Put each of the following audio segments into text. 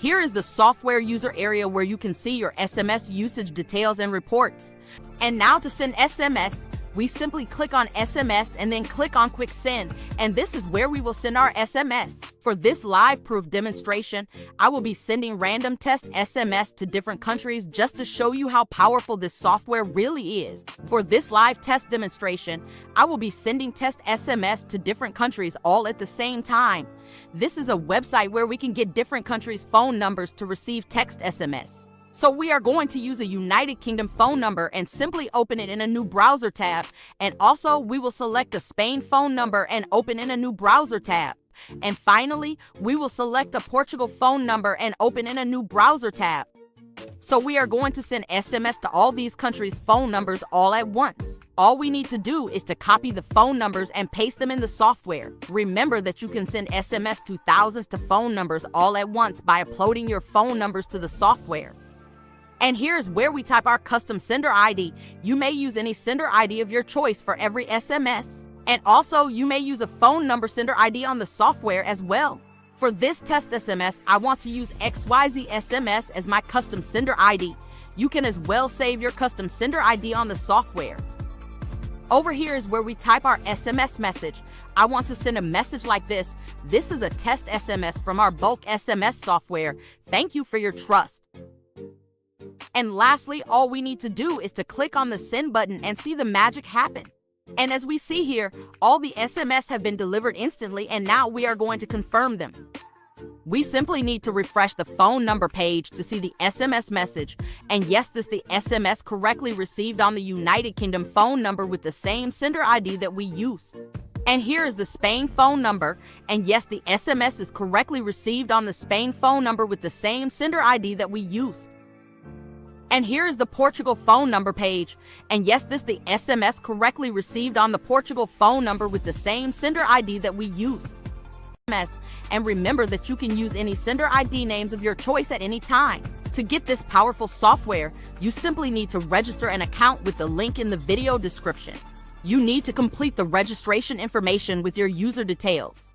Here is the software user area where you can see your SMS usage details and reports. And now to send SMS, we simply click on SMS and then click on Quick Send, and this is where we will send our SMS. For this live proof demonstration, I will be sending random test SMS to different countries just to show you how powerful this software really is. For this live test demonstration, I will be sending test SMS to different countries all at the same time. This is a website where we can get different countries' phone numbers to receive text SMS. So we are going to use a United Kingdom phone number and simply open it in a new browser tab. And also we will select a Spain phone number and open in a new browser tab. And finally, we will select a Portugal phone number and open in a new browser tab. So we are going to send SMS to all these countries' phone numbers all at once. All we need to do is to copy the phone numbers and paste them in the software. Remember that you can send SMS to thousands of phone numbers all at once by uploading your phone numbers to the software. And here's where we type our custom sender ID. You may use any sender ID of your choice for every SMS. And also, you may use a phone number sender ID on the software as well. For this test SMS, I want to use XYZ SMS as my custom sender ID. You can as well save your custom sender ID on the software. Over here is where we type our SMS message. I want to send a message like this. This is a test SMS from our bulk SMS software. Thank you for your trust. And lastly, all we need to do is to click on the send button and see the magic happen. And as we see here, all the SMS have been delivered instantly, and now we are going to confirm them. We simply need to refresh the phone number page to see the SMS message. And yes, this is the SMS correctly received on the United Kingdom phone number with the same sender ID that we use. And here is the Spain phone number. And yes, the SMS is correctly received on the Spain phone number with the same sender ID that we used. And here is the Portugal phone number page. And yes, this is the SMS correctly received on the Portugal phone number with the same sender ID that we use. And remember that you can use any sender ID names of your choice at any time. To get this powerful software, you simply need to register an account with the link in the video description. You need to complete the registration information with your user details.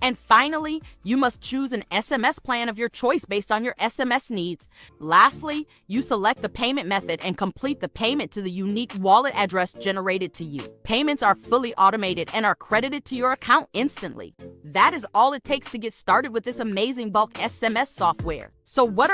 And finally, you must choose an SMS plan of your choice based on your SMS needs. Lastly, you select the payment method and complete the payment to the unique wallet address generated to you. Payments are fully automated and are credited to your account instantly. That is all it takes to get started with this amazing bulk SMS software. So what